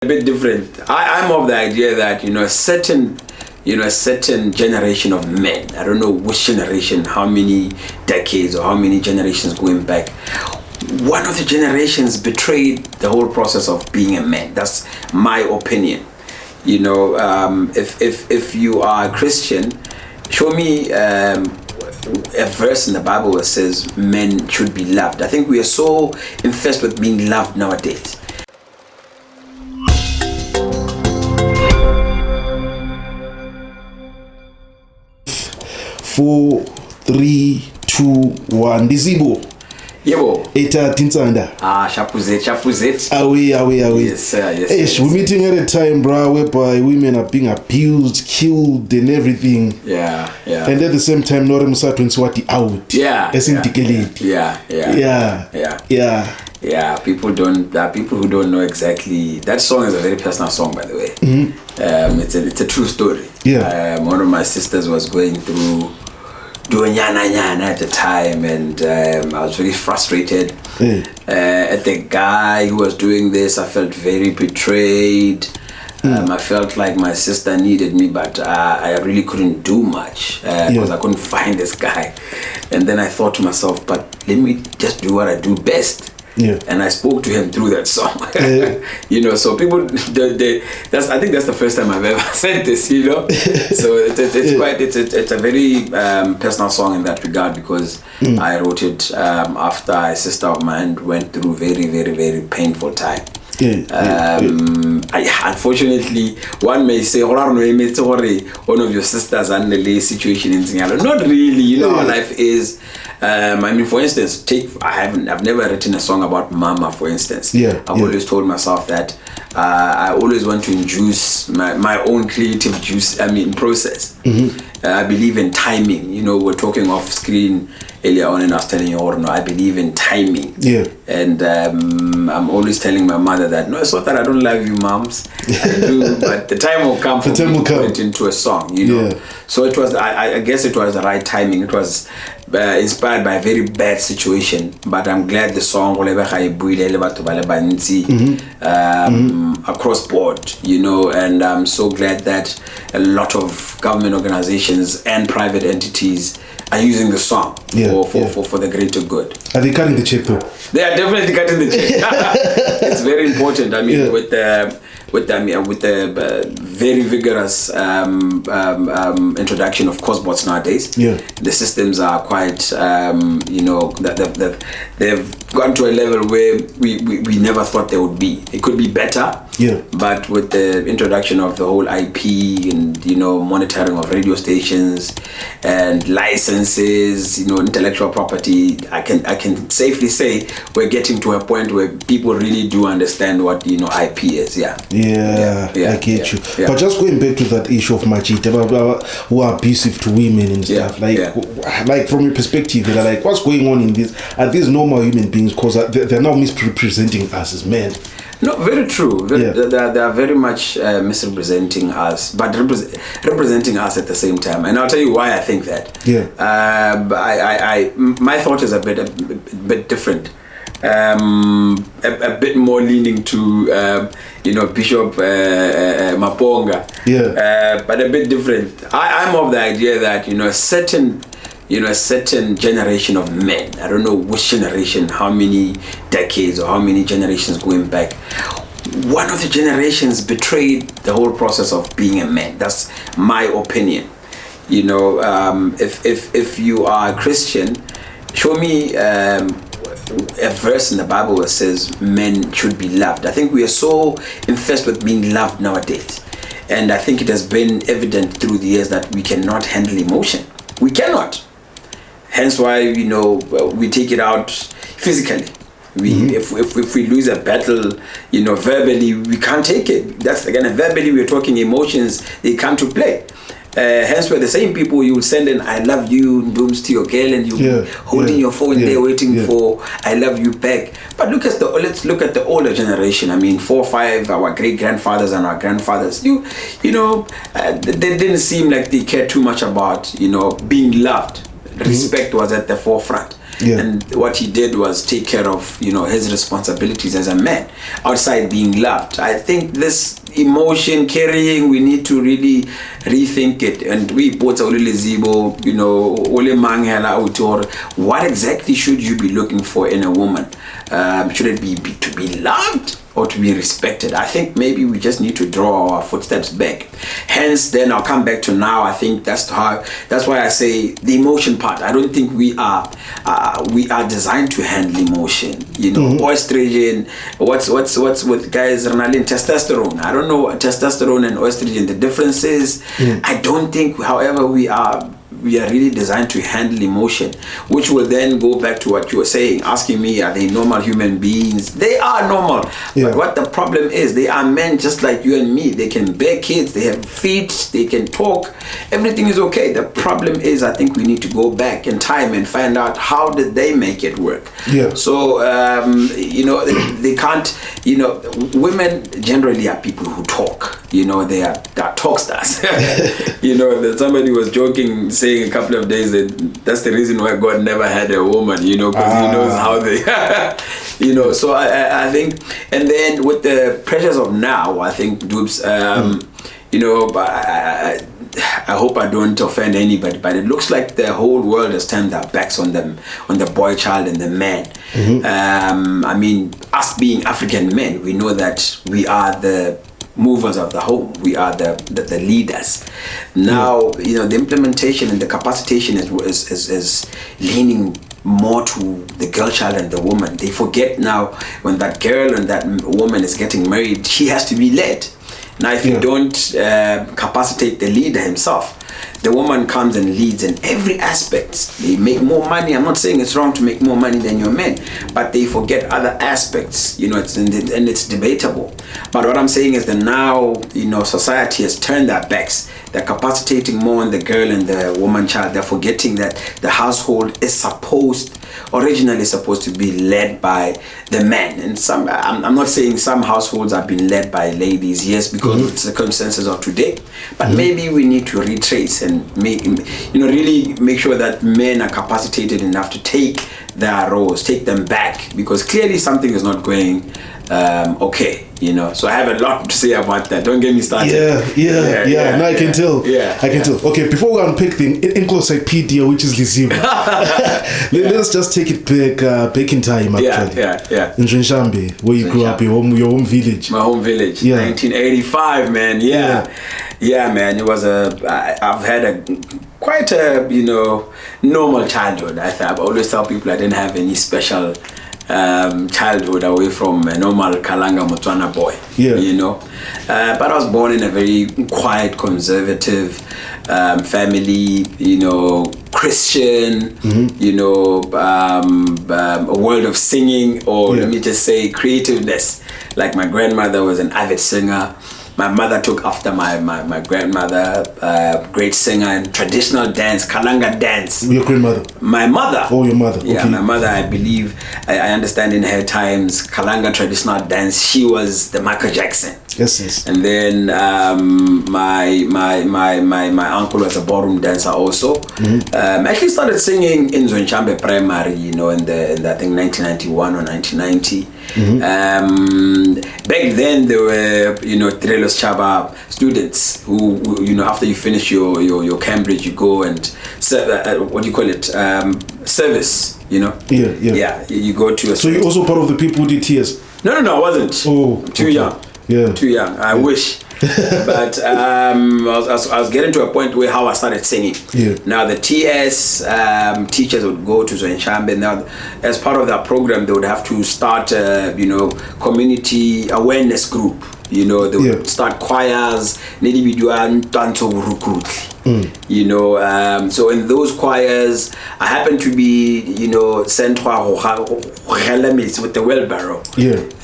A bit different. I'm of the idea that a certain generation of men, I don't know which generation, how many decades or how many generations going back, one of the generations betrayed the whole process of being a man. That's my opinion. If you are a Christian, show me a verse in the Bible that says men should be loved. I think we are so infested with being loved nowadays. 4, 3, 2, 1. Lizibo. Yebo. Eta Tinsanda. Shapuzet. Away. Yes, sir. Yes. We're meeting at a time, bro, whereby women are being abused, killed, and everything. Yeah. And at the same time, Nore Musatu and Swati out. Yeah. Yeah. People who don't know exactly. That song is a very personal song, by the way. Mm-hmm. It's a true story. Yeah. One of my sisters was going through doing yana at the time, and I was very frustrated at the guy who was doing this. I felt very betrayed. I felt like my sister needed me, but I really couldn't do much because I couldn't find this guy. And then I thought to myself, but let me just do what I do best. Yeah. And I spoke to him through that song. So people, I think that's the first time I've ever said this. So it's a very personal song in that regard, because I wrote it after a sister of mine went through very, very, very painful time. Unfortunately, one may say, one of your sisters are in the situation in Singapore. Not really, how life is. For instance, I've never written a song about mama, for instance. I've always told myself that I always want to induce my own creative process. I believe in timing. We're talking off screen earlier on, and I was telling you, I believe in timing. And I'm always telling my mother that, no, it's not that I don't love you, moms. I do, but the time will come for me to put it into a song, So it was, I guess it was the right timing. It was inspired by a very bad situation, but I'm glad the song across board, and I'm so glad that a lot of government organizations and private entities are using the song for the greater good. Are they cutting the check though? They are definitely cutting the check. It's very important. With the very vigorous introduction of Cosbots nowadays, the systems are quite, they've gone to a level where we never thought they would be. It could be better, but with the introduction of the whole IP and monitoring of radio stations and licenses, intellectual property, I can safely say we're getting to a point where people really do understand what IP is. I get you. But just going back to that issue of Majita, who are abusive to women and stuff, like from your perspective, they're like, what's going on in this? Are these normal human beings? Because they're now misrepresenting us as men. No, very true. They are very much misrepresenting us, but representing us at the same time. And I'll tell you why I think that. My thought is a bit different. A bit more leaning to Bishop Maponga, but a bit different. I'm of the idea that a certain generation of men, I don't know which generation, how many decades or how many generations going back, one of the generations betrayed the whole process of being a man. That's my opinion. If you are a Christian, show me a verse in the Bible that says men should be loved. I think we are so infested with being loved nowadays, and I think it has been evident through the years that we cannot handle emotion. We cannot. Hence why we take it out physically. If we lose a battle, verbally, we can't take it. That's again, verbally we're talking emotions, they come to play. Hence where the same people you will send an I love you booms to your girl, and you holding your phone there waiting for I love you back. But let's look at the older generation. 4 or 5, our great grandfathers and our grandfathers, they didn't seem like they cared too much about being loved. Respect was at the forefront. And what he did was take care of, his responsibilities as a man outside being loved. I think this emotion carrying, we need to really rethink it. And we both Lizibo, what exactly should you be looking for in a woman? Should it be to be loved or to be respected? I think maybe we just need to draw our footsteps back. Hence, then I'll come back to now. I think that's why I say the emotion part. I don't think we are designed to handle emotion. Estrogen. What's with guys adrenaline, testosterone? I don't know testosterone and estrogen, the differences. I don't think, however, we are really designed to handle emotion, which will then go back to what you were saying, asking me, are they normal human beings? They are normal. But what the problem is, they are men just like you and me. They can bear kids, they have feet, they can talk, everything is okay. The problem is, I think we need to go back in time and find out how did they make it work. So they can't, women generally are people who talk. They are talk stars. Somebody was joking, saying a couple of days that's the reason why God never had a woman, because he knows how they so I think, and then with the pressures of now, I think, Dubes, I hope I don't offend anybody, but it looks like the whole world has turned their backs on them, on the boy child and the man. I mean, us being African men, we know that we are the movers of the home. We are the leaders. Now, the implementation and the capacitation is leaning more to the girl child and the woman. They forget now, when that girl and that woman is getting married, she has to be led. Now, if you don't capacitate the leader himself, the woman comes and leads in every aspect. They make more money. I'm not saying it's wrong to make more money than your men, but they forget other aspects. And it's debatable. But what I'm saying is that now, society has turned their backs. They're capacitating more on the girl and the woman child. They're forgetting that the household is originally supposed to be led by the man. And I'm not saying some households have been led by ladies, yes, because of the circumstances of today. But maybe we need to retrace and really make sure that men are capacitated enough to take their roles, take them back, because clearly something is not going okay. So I have a lot to say about that. Don't get me started. No, I can tell. I can tell. Okay, before we unpick the encyclopedia, which is Lizibo, let's just take it back in time. Actually, in Zinshambe, where you grew up, your home village. My home village. 1985, man. Man. It was I've had quite a normal childhood. I've always tell people I didn't have any special childhood away from a normal Kalanga Botswana boy. But I was born in a very quiet, conservative family, Christian, a world of singing, or let me just say creativeness. Like my grandmother was an avid singer. My mother took after my grandmother, great singer in traditional dance, Kalanga dance. Your grandmother? My mother. Oh, your mother. Yeah, my mother, I believe, I understand in her times, Kalanga traditional dance, she was the Michael Jackson. Yes. And then my uncle was a ballroom dancer also. Actually started singing in Zinshambe Primary, in the I think 1991 or 1990. Back then there were Trelos Chaba students who after you finish your Cambridge, you go and what do you call it, service. You go to a. So you're also part of the people who did TS? No, I wasn't. Too young. Too young. I wish. But I was getting to a point where how I started singing. Now the TS teachers would go to Zinshambe. Now, as part of that program, they would have to start community awareness group. They would start choirs. So in those choirs, I happened to be sent with the wheelbarrow.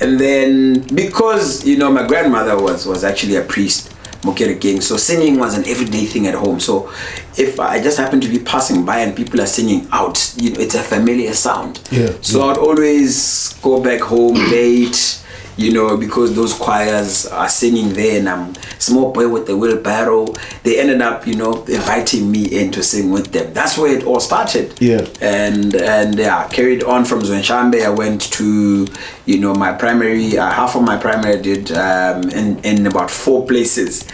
And then because my grandmother was actually a priest, so singing was an everyday thing at home. So if I just happen to be passing by and people are singing out, it's a familiar sound. So I'd always go back home late, you know, because those choirs are singing there and I'm small boy with the wheelbarrow, they ended up, you know, inviting me in to sing with them. That's where it all started. Yeah. And carried on from Zonshambe. I went to, you know, my primary, half of my primary I did in about 4 places.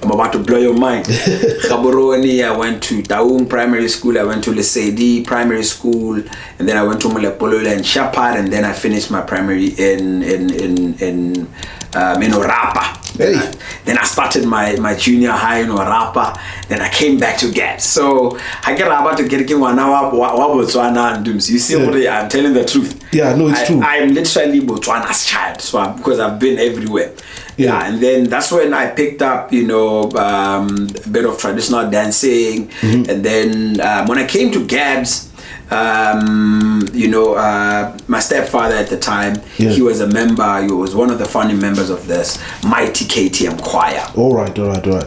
I'm about to blow your mind. Gaborone, I went to Taung Primary School, I went to Lesedi Primary School, and then I went to Mulepolole and Shapad, and then I finished my primary in Orapa. Hey. Then I started my junior high in Orapa. Then I came back to GAT. So I get about to get one hour Botswana and Dooms. You see what I'm telling the truth. Yeah, no, it's true. I'm literally Botswana's child, so because I've been everywhere. Yeah, and then that's when I picked up, you know, a bit of traditional dancing, and then when I came to Gabs, you know, my stepfather at the time, he was a member, he was one of the founding members of this mighty KTM choir. All right.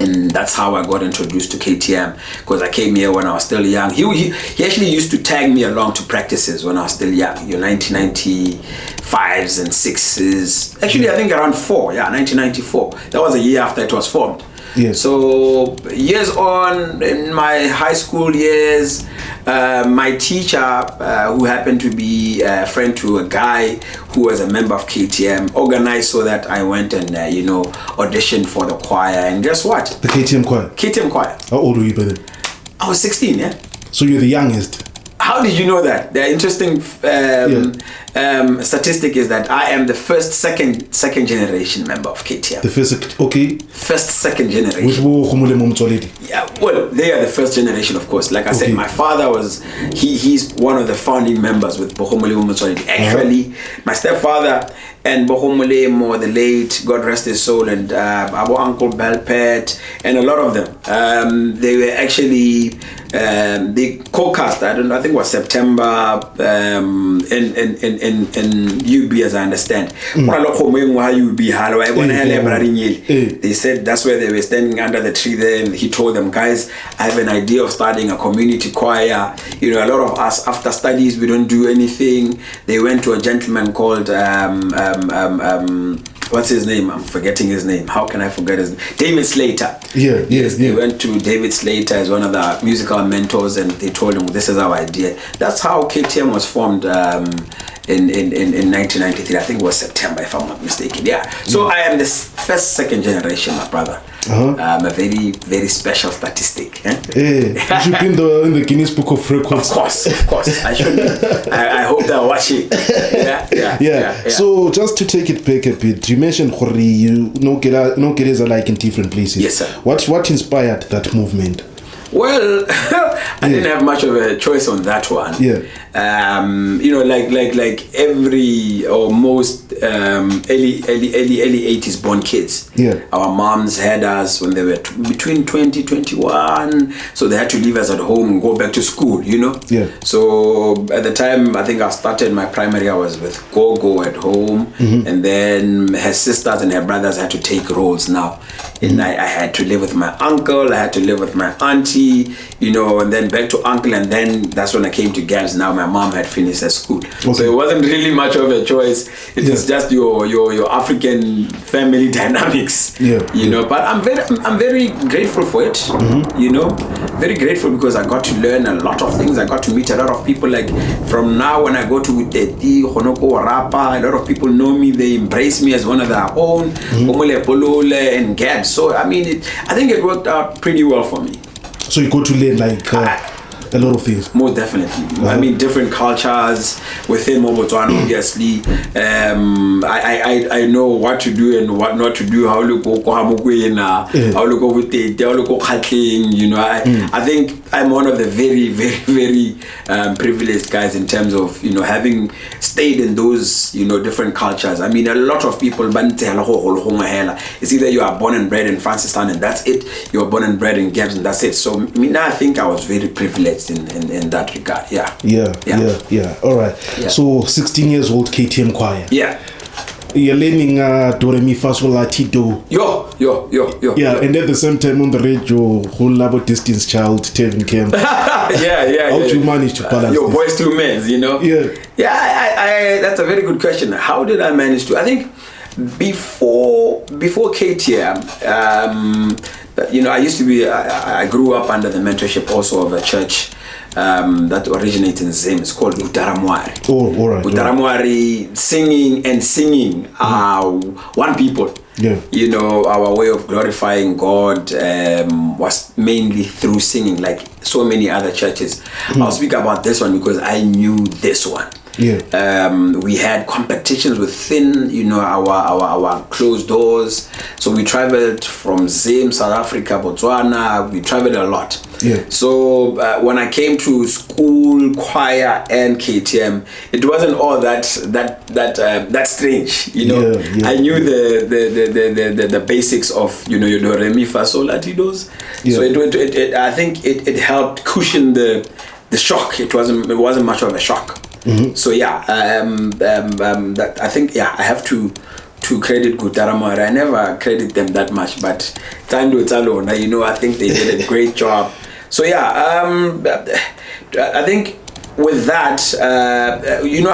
And that's how I got introduced to KTM, because I came here when I was still young. He actually used to tag me along to practices when I was still young, you know, 1995s and 6s. Actually, I think around 1994. That was a year after it was formed. Yes. So years on in my high school years, my teacher, who happened to be a friend to a guy who was a member of KTM, organized so that I went and you know, auditioned for the choir. And guess what? The KTM choir. KTM choir. How old were you by then? I was 16. Yeah. So you're the youngest. How did you know that? The interesting statistic is that I am the second generation member of KTM. The second generation. Yeah, well, they are the first generation, of course. Like I said, my father was, he's one of the founding members with Bohomole Mutuality. Actually, my stepfather and Bohomole Mo, the late, God rest his soul, and our uncle Belpet, and a lot of them, they were actually, they co-cast, I think it was September, in UB, as I understand. They said that's where they were standing under the tree there, and he told them, guys, I have an idea of starting a community choir. You know, a lot of us after studies, we don't do anything. They went to a gentleman called what's his name? I'm forgetting his name. How can I forget his name? David Slater. They went to David Slater as one of the musical mentors, and they told him, this is our idea. That's how KTM was formed in 1993. I think it was September, if I'm not mistaken. So I am the second generation, my brother. A very, very special statistic. You should be in the Guinness Book of Records. Of course. I should be. I hope they're watching. Yeah. So just to take it back a bit, you mentioned you know Gereza are like in different places. Yes, sir. What inspired that movement? Well, I didn't have much of a choice on that one. You know, like every or most early 80s born kids. Our moms had us when they were between 20-21, so they had to leave us at home and go back to school, you know. So at the time, I think I started my primary, I was with Gogo at home, and then her sisters and her brothers had to take roles now. And I had to live with my uncle, I had to live with my auntie, you know, and then back to uncle, and then that's when I came to Gabs. Now my mom had finished her school, so it wasn't really much of a choice. It was just your African family dynamics, you know. But I'm very grateful for it, you know, very grateful, because I got to learn a lot of things. I got to meet a lot of people. Like from now, when I go to Uteti, Honoko, Warapa, a lot of people know me. They embrace me as one of their own, Polole and Gabs. So I mean, I think it worked out pretty well for me. So you got to learn like a lot of things. Most definitely. I mean, different cultures within Botswana, obviously. I know what to do and what not to do. How to go, how to go with it, how to go cutting. You know, I think I'm one of the very, very, very privileged guys in terms of, you know, having stayed in those, you know, different cultures. I mean, a lot of people, it's either you are born and bred in Francistown and that's it. You are born and bred in Gabs and that's it. So I mean, I think I was very privileged in that regard. All right. So 16 years old KTM choir. You're learning do re mi fa sol la ti do. Yo. And at the same time on the radio, whole labo distance child, Tevin Camp. How do you manage to balance your boys two men, you know? I that's a very good question. How did I manage to? I think before KTM, I grew up under the mentorship also of a church that originates in Zim. It's called Utaramwari. Oh, all right. Utaramwari, singing are one people. Yeah. Our way of glorifying God was mainly through singing, like so many other churches. I'll speak about this one because I knew this one. Yeah. We had competitions within, our closed doors. So we traveled from Zim, South Africa, Botswana. We traveled a lot. Yeah. So when I came to school, choir, and KTM, it wasn't all that strange. I knew the basics of your do re mi fa sol la ti dos. So it I think it helped cushion the shock. It wasn't much of a shock. Mm-hmm. So that I think I have to credit Gutaramara. I never credit them that much, but Tando Talona, I think they did a great job. So I think with that,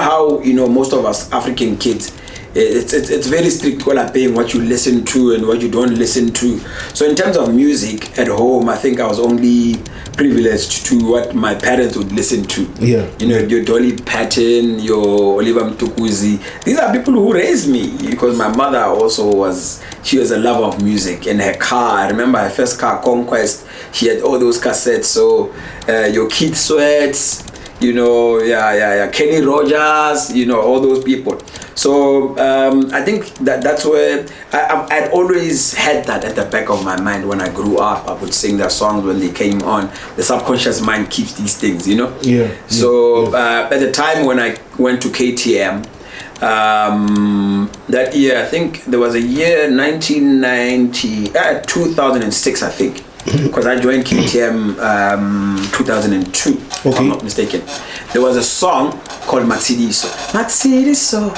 how most of us African kids, it's very strict when paying what you listen to and what you don't listen to. So in terms of music at home, I think I was only privileged to what my parents would listen to. Yeah. Your Dolly Parton, your Oliver Mtukudzi. These are people who raised me, because my mother also was a lover of music. In her car, I remember her first car, Conquest, she had all those cassettes. So your Keith Sweats, Kenny Rogers, all those people. So I think that's where I'd always had that at the back of my mind. When I grew up, I would sing their songs when they came on. The subconscious mind keeps these things, Yeah. So at the time when I went to KTM, that year, I think there was a year 2006, I think. Because I joined KTM 2002, if I'm not mistaken. There was a song called Matsidiso. Matsidiso,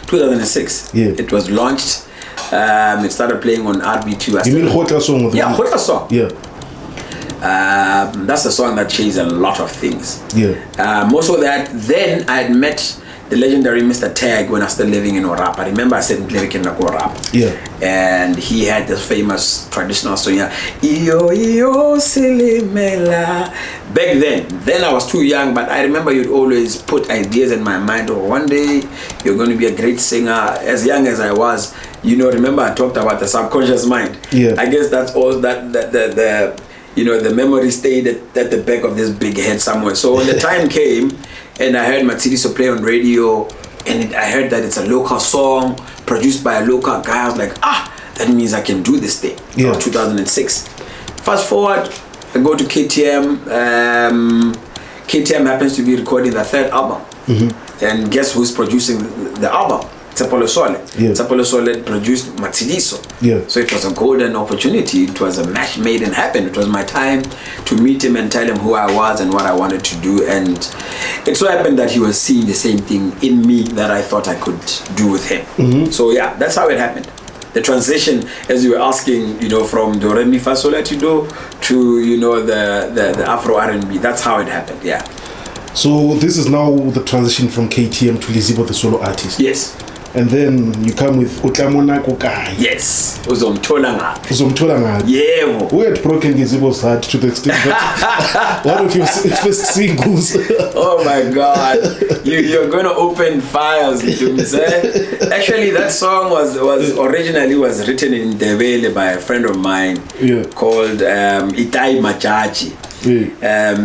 2006. Yeah. It was launched. It started playing on RB2. You mean Hota song? Yeah, Hota song. Yeah. That's a song that changed a lot of things. Yeah. Most of that, then I had met the legendary Mr. Tag when I was still living in Orap. I remember I said lyric in Orap. Yeah. And he had this famous traditional song, Iyo Silimela. Back then I was too young, but I remember you'd always put ideas in my mind, one day you're going to be a great singer. As young as I was, remember I talked about the subconscious mind. Yeah. I guess that's all that the memory stayed at the back of this big head somewhere. So when the time came, and I heard Matsidiso play on radio, and I heard that it's a local song produced by a local guy. I was like, that means I can do this thing. Yeah. 2006. Fast forward, I go to KTM. KTM happens to be recording the third album. Mm-hmm. And guess who's producing the album? Tsapolo Sole. Yeah. Tsapolo Sole produced Matsidiso. Yeah. So it was a golden opportunity. It was a match made in heaven. It was my time to meet him and tell him who I was and what I wanted to do. And it so happened that he was seeing the same thing in me that I thought I could do with him. Mm-hmm. So that's how it happened. The transition, as you were asking, from do re mi fa sol la ti do to the Afro R&B. That's how it happened. Yeah. So this is now the transition from KTM to Lizibo, the solo artist. Yes. And then you come with Utlamona Kokai. Yes. Uzomthola ngaphi. Yebo. We had broken Lizibo's heart to the extent that one of your first singles. Oh my God. You're going to open files. Actually, that song was originally written in Ndebele by a friend of mine called Itai Machachi. Yeah.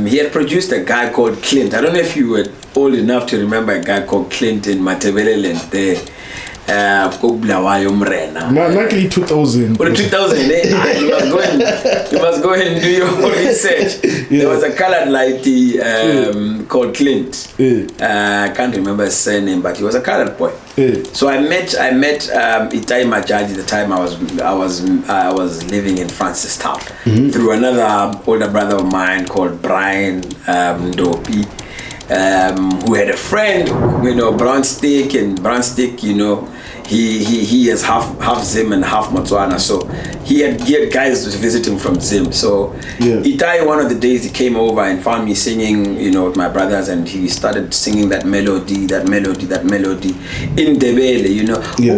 He had produced a guy called Clint. I don't know if you were old enough to remember a guy called Clint in Matebeleland there. Luckily 2000. 2000, you must go and do your research. Yeah. There was a colored lighty called Clint. I can't remember his surname, but he was a colored boy. So I met Itai Majaji the time I was living in Francistown through another older brother of mine called Brian Ndopi. Who had a friend, Brown Stick, he is half Zim and half Botswana, so he had guys visiting from Zim. So Itai, one of the days he came over and found me singing, with my brothers, and he started singing that melody in Ndebele,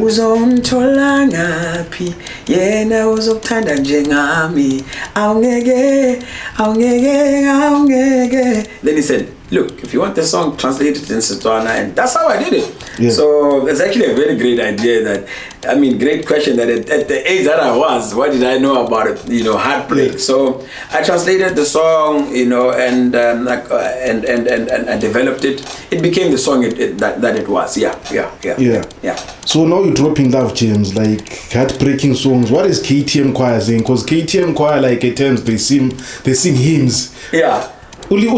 Uzontolanga pi yena uzokuthanda njengami awungeke. Then he said, look, if you want the song, translate it in Setswana, and that's how I did it. So that's actually a very great idea. Great question. That at the age that I was, what did I know about it? Heartbreak. So I translated the song, and I developed it. It became the song that it was. Yeah. So now you're dropping love gems, like heartbreaking songs. What is KTM choir saying? Because KTM choir, like at times they sing hymns. Yeah. No, they're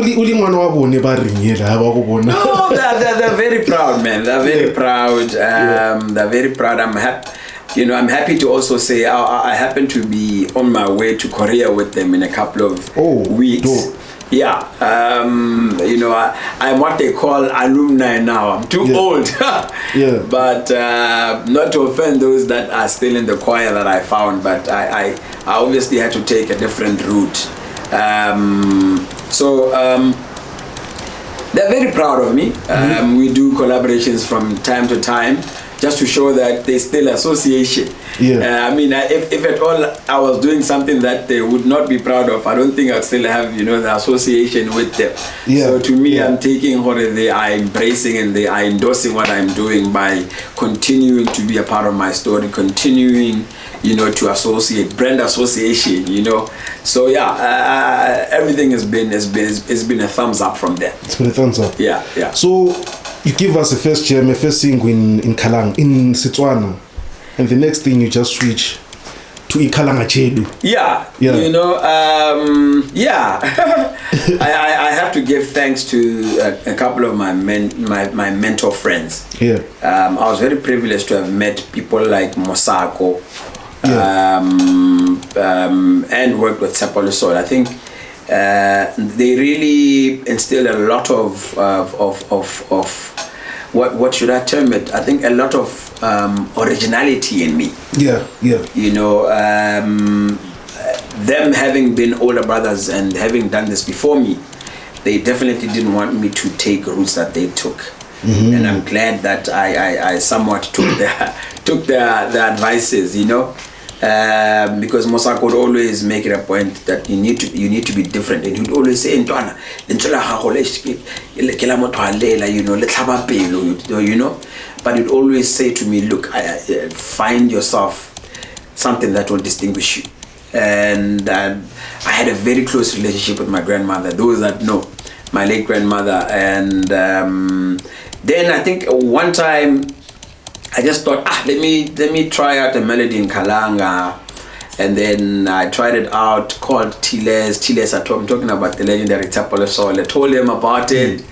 very proud, man. They're very proud. They're very proud. I'm happy. I'm happy to also say I happen to be on my way to Korea with them in a couple of weeks. Dope. Yeah. I'm what they call alumni now. I'm too old. But not to offend those that are still in the choir that I found, but I obviously had to take a different route. So they're very proud of me. We do collaborations from time to time, just to show that there's still association. If at all I was doing something that they would not be proud of, I don't think I'd still have the association with them. So to me, I'm taking what they are embracing, and they are endorsing what I'm doing by continuing to be a part of my story, continuing to associate, brand association, So everything has been a thumbs up from there. It's been a thumbs up. Yeah. So you give us a first single in Kalang, in Setswana, and the next thing you just switch to Ikalanga Chedu. I have to give thanks to a couple of my mentor friends. I was very privileged to have met people like Mosako. And worked with Thapoloso. I think they really instilled a lot of what should I term it? I think a lot of originality in me. Them having been older brothers and having done this before me, they definitely didn't want me to take routes that they took. And I'm glad that I somewhat took their advices, because Mosa could always make it a point that you need to be different, and he'd always say, "Ntwana, but he'd always say to me, look, find yourself something that will distinguish you." And I had a very close relationship with my grandmother. Those that know, my late grandmother, and then I think one time I just thought, let me try out a melody in Kalanga, and then I tried it out called Tiles. I'm talking about the legendary Thapoloso. I told him about it,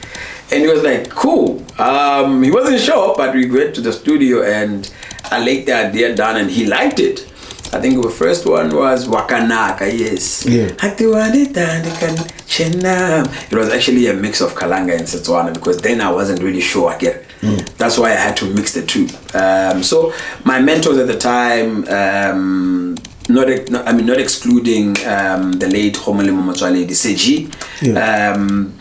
and he was like, cool. He wasn't sure, but we went to the studio and I laid the idea down, and he liked it. I think the first one was Wakanaka, yes. It was actually a mix of Kalanga and Setswana, because then I wasn't really sure again. That's why I had to mix the two. So my mentors at the time, not excluding the late Homolimo Motswale Diseji,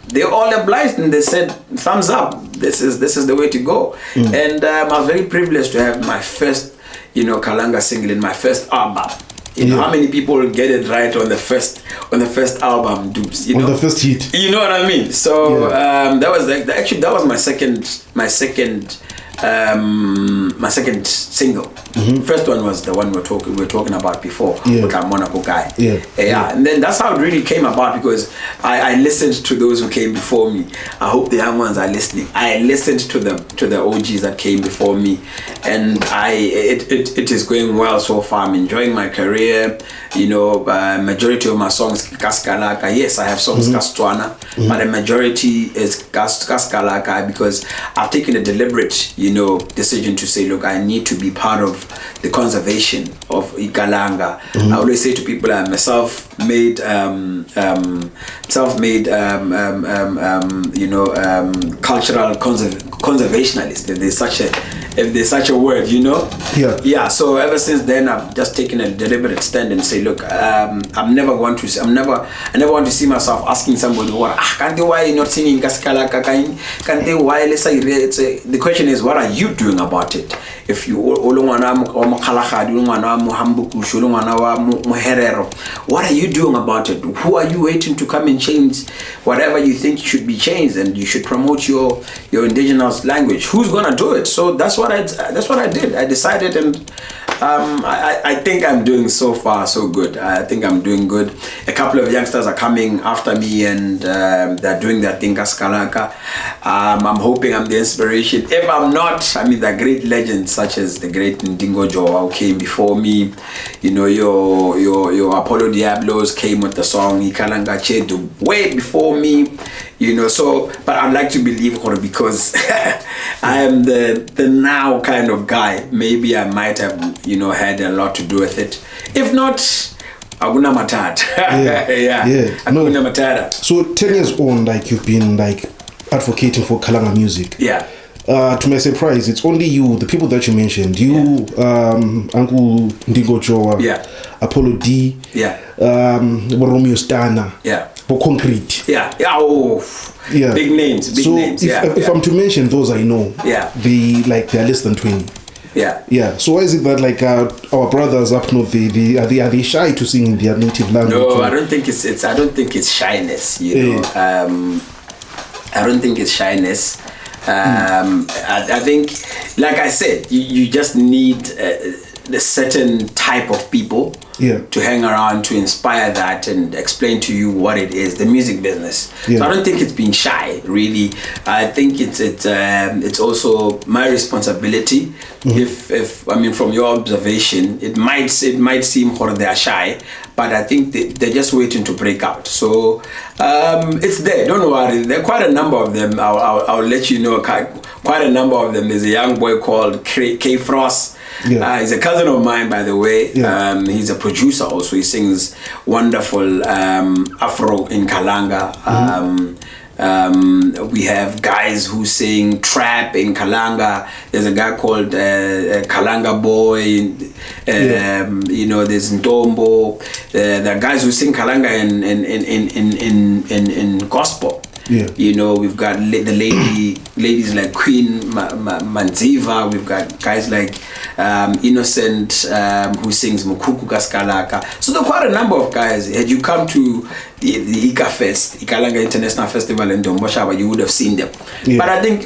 they all obliged and they said, thumbs up, this is the way to go. And I was very privileged to have my first Kalanga single in my first album. How many people get it right on the first album, Dupes? On the first hit. You know what I mean? So that was that was my second single. First one was the one we were talking about before, Monaco Guy. And then that's how it really came about, because I listened to those who came before me. I hope the young ones are listening. I listened to the OGs that came before me, and it is going well so far. I'm enjoying my career. Majority of my songs Kaskalaka. Yes, I have songs Kastwana, but a majority is Kaskalaka, because I've taken a deliberate decision to say, look, I need to be part of the conservation of Ikalanga. I always say to people, I'm a self-made cultural conservationalist, if there's such a word, you know. Yeah. So ever since then, I've just taken a deliberate stand and say, look, I never want to see myself asking somebody, can't they, why you not singing Kaskalaka? Can't they, why the question is, what are you doing about it? If you what are you doing about it? Who are you waiting to come and change whatever you think should be changed, and you should promote your indigenous language? Who's gonna do it? So that's what I did. I decided, and I think I'm doing so far so good. I think I'm doing good. A couple of youngsters are coming after me, and they're doing their thing Kaskalaka. I'm hoping I'm the inspiration. If I'm not, I mean, the great legends such as the great Ndingo Joa who came before me, you know, your Apollo Diablos came with the song Ikalanga Chedu way before me, you know. So, but I'd like to believe her because I am the now kind of guy. Maybe I might have, you know, had a lot to do with it. If not, Aguna Matata. Aguna Matata. So 10 years on, like, you've been like advocating for Kalanga music. Yeah. To my surprise, it's only you, the people that you mentioned, Uncle Ndigo Joa, Apollo D, Romeo Stana, Concrete. Big names. If I'm to mention those I know, they're less than 20. So why is it that like our brothers up north, are they shy to sing in their native language? No, I don't think it's shyness, you know. I don't think it's shyness. I think, like I said, you just need a certain type of people to hang around to inspire that and explain to you what it is, the music business. So I don't think it's being shy, really. I think it's also my responsibility. If I mean, from your observation, it might seem they are shy, but I think they're just waiting to break out. So it's there. Don't worry. There are quite a number of them. I'll let you know. Quite a number of them. There's a young boy called K Frost. He's a cousin of mine, by the way. He's a producer also. He sings wonderful Afro in Kalanga. We have guys who sing trap in Kalanga. There's a guy called Kalanga Boy. You know, there's Ntombo. There are guys who sing Kalanga in gospel. You know, we've got the ladies like Queen Manziva. We've got guys like Innocent who sings Mukuku Kaskalaka. So there are quite a number of guys. Had you come to the Ika Fest, Ikalanga International Festival in Domboshaba, you would have seen them. But I think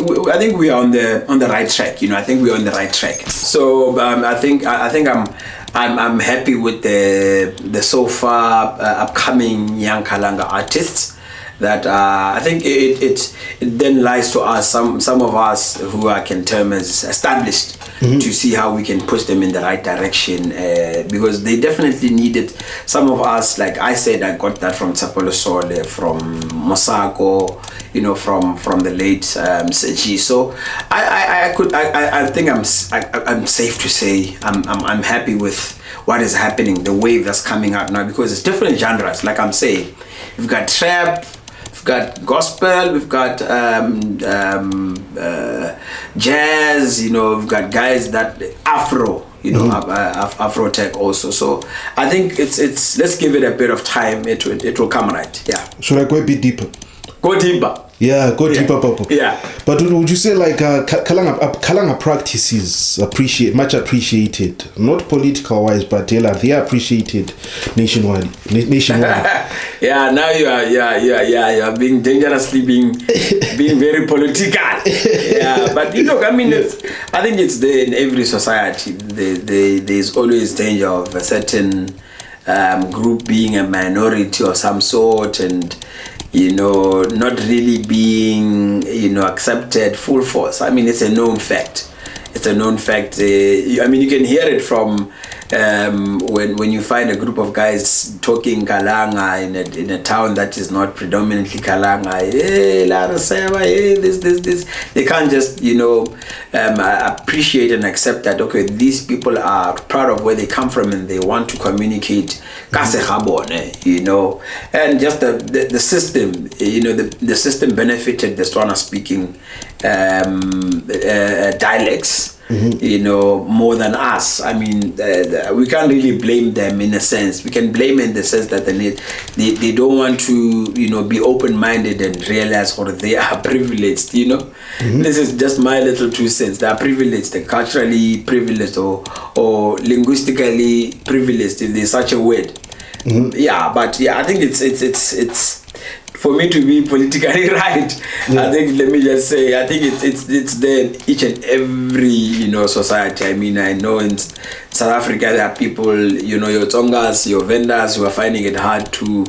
we are on the right track. You know, I think we're on the right track. So I think I'm happy with the so far upcoming young Kalanga artists. That I think it then lies to us, some of us who I can term as established, to see how we can push them in the right direction, because they definitely need it. Some of us, like I said, I got that from Tsapolo Sole, from Mosako, you know, from the late Seji. So I think I'm safe to say I'm happy with what is happening, the wave that's coming out now, because it's different genres. Like I'm saying, we've got trap, we've got gospel, we've got jazz, you know, we've got guys that Afro, you know, Afro tech also. So I think it's let's give it a bit of time. It will come right. Yeah. Should I go a bit deeper? Go deeper. Yeah, go deeper, Papa. Yeah. But would you say like Kalanga practices much appreciated, not political wise, but they are appreciated nationwide. Yeah, now you are being dangerously being very political. Yeah, but you know, I mean, I think it's there in every society. There's always danger of a certain group being a minority of some sort, and you know, not really being, you know, accepted full force. I mean, it's a known fact. It's a known fact. I mean, you can hear it from when you find a group of guys talking Kalanga in a town that is not predominantly Kalanga. Hey, Laraseva, hey, this. They can't just, you know, appreciate and accept that, okay, these people are proud of where they come from and they want to communicate. You know, and just the system, you know, the system benefited the Setswana speaking dialects, more than us. I mean, we can't really blame them in a sense. We can blame in the sense that they don't want to, be open-minded and realize or they are privileged, This is just my little 2 cents. They are privileged, they're culturally privileged or linguistically privileged, if there's such a word. I think it's for me to be politically right. I think, let me just say, I think it's there in each and every society. I mean, I know in South Africa there are people, your Tongas, your vendors, who are finding it hard to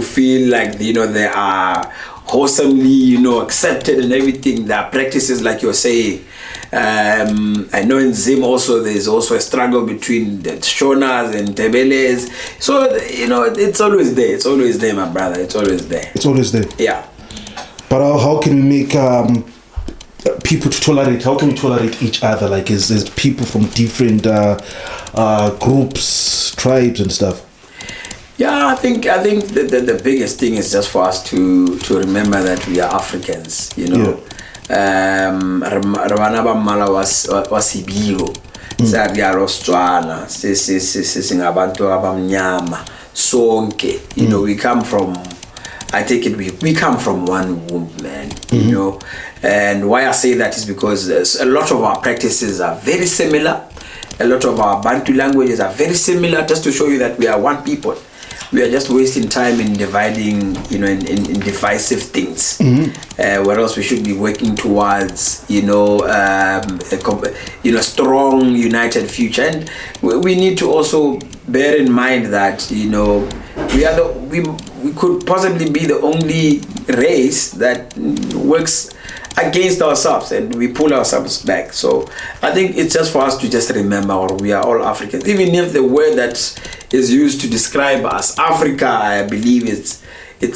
feel like they are wholesomely accepted and everything. There are practices like you're saying. I know in Zim also there's also a struggle between the Shonas and Tebeles. So it's always there. It's always there, my brother. It's always there. It's always there. Yeah. But how can we make people to tolerate? How can we tolerate each other? Like, is people from different groups, tribes, and stuff? Yeah, I think the biggest thing is just for us to remember that we are Africans. Rwana ba mmala wa Sibilo sa ri a Botswana singabantu abamnyama sonke. We come from, I take it we come from one womb, man. And why I say that is because a lot of our practices are very similar. A lot of our Bantu languages are very similar, just to show you that we are one people. We are just wasting time in dividing, in divisive things. Whereas we should be working towards, a strong, united future. And we need to also bear in mind that, we could possibly be the only race that works against ourselves and we pull ourselves back. So I think it's just for us to just remember, we are all Africans. Even if the word that is used to describe us, Africa, I believe it's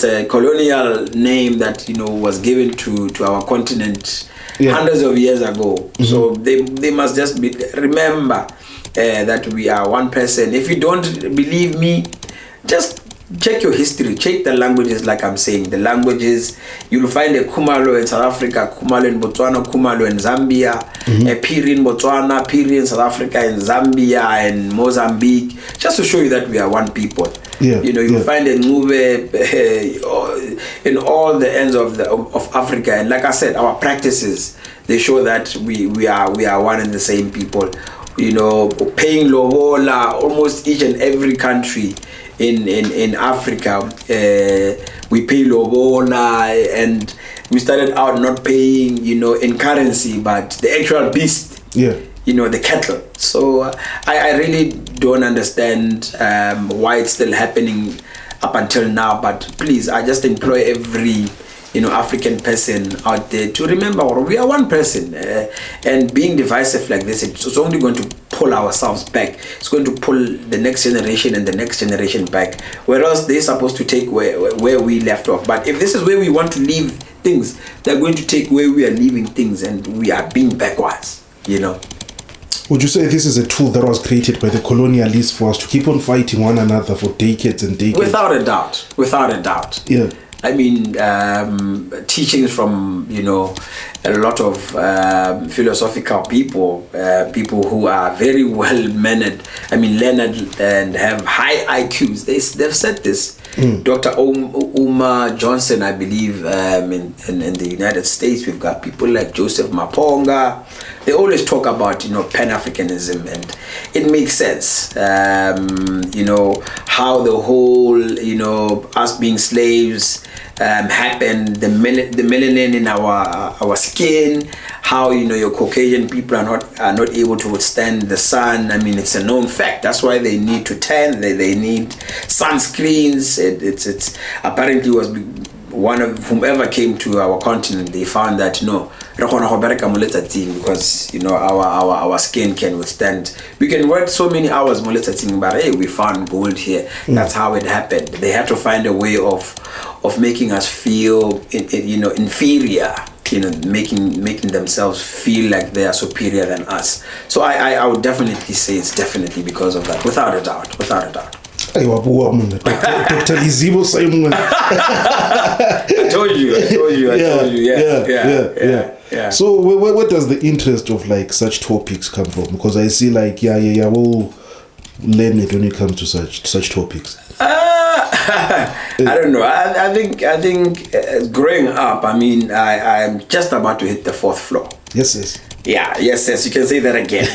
a colonial name that was given to our continent hundreds of years ago. So they must just remember that we are one person. If you don't believe me, just check your history, check the languages. Like I'm saying, the languages, you'll find a Kumalo in South Africa, Kumalo in Botswana, Kumalo in Zambia, a Piri in Botswana, Piri in South Africa, in Zambia and Mozambique, just to show you that we are one people. You'll find a Ngube in all the ends of Africa. And like I said, our practices, they show that we are one and the same people. Paying lobola, almost each and every country in Africa, we pay lobola, and we started out not paying, in currency, but the actual beast, the cattle. So I really don't understand why it's still happening up until now. But please, I just implore every African person out there to remember we are one person, and being divisive like this, it's only going to pull ourselves back. It's going to pull the next generation and the next generation back, whereas they're supposed to take where we left off. But if this is where we want to leave things, they're going to take where we are leaving things, and we are being backwards. Would you say this is a tool that was created by the colonialists for us to keep on fighting one another for decades and decades? Without a doubt. Yeah. I mean, teachings from, a lot of philosophical people who are very well-mannered, learned and have high IQs. They've said this. Dr. Uma Johnson, I believe, in the United States, we've got people like Joseph Maponga. They always talk about, Pan-Africanism, and it makes sense. How the whole, us being slaves happened, the melanin in our skin, how your Caucasian people are not able to withstand the sun. It's a known fact. That's why they need to tan. They need sunscreens. It's apparently was one of whomever came to our continent. They found that because our skin can withstand. We can work so many hours, but hey, we found gold here. That's how it happened. They had to find a way of making us feel inferior. Making themselves feel like they are superior than us. So I would definitely say it's definitely because of that, without a doubt. Dr. Lizibo Simon. I told you. Yeah. Yeah. So where does the interest of like such topics come from? Because I see like we'll learn it when it comes to such topics. I don't know. I think growing up, I mean, I'm just about to hit the 4th floor. Yes. Yeah, yes, you can say that again.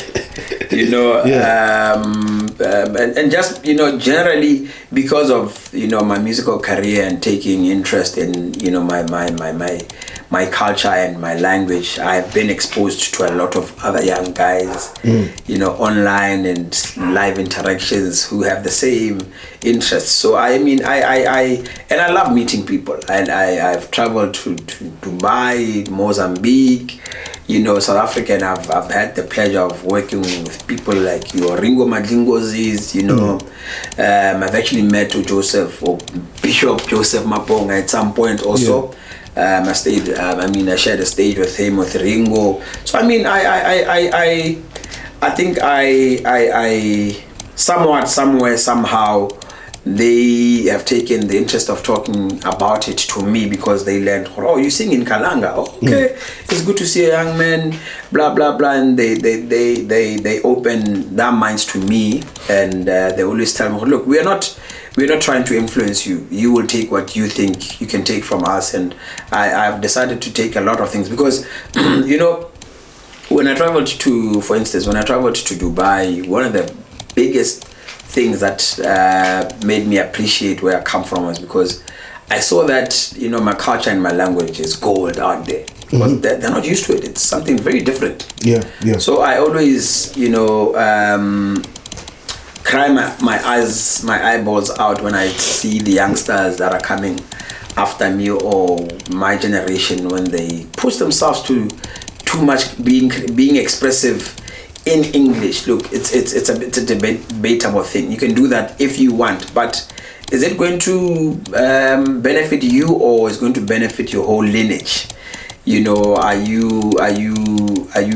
And just, generally because of, my musical career and taking interest in, my culture and my language, I've been exposed to a lot of other young guys, online and live interactions who have the same interests. So I love meeting people. And I've traveled to Dubai, Mozambique, South Africa, and I've had the pleasure of working with people like your Ringo Madlingozis, I've actually met Bishop Joseph Mabonga at some point also. Yeah. I shared a stage with him, with Ringo. So I think I somewhat, somewhere, somehow, they have taken the interest of talking about it to me because they learned, oh, you sing in Kalanga. Oh, okay, it's good to see a young man, blah blah blah, and they open their minds to me, and they always tell me, look, we're not trying to influence you. You will take what you think you can take from us, and I've decided to take a lot of things because, when I traveled to Dubai, one of the biggest things that made me appreciate where I come from was because I saw that my culture and my language is gold out there. Because they're not used to it. It's something very different. Yeah. So I always cry my eyeballs out when I see the youngsters that are coming after me or my generation when they push themselves to too much being expressive in English. Look, it's a debatable thing. You can do that if you want, but is it going to benefit you or is going to benefit your whole lineage? Are you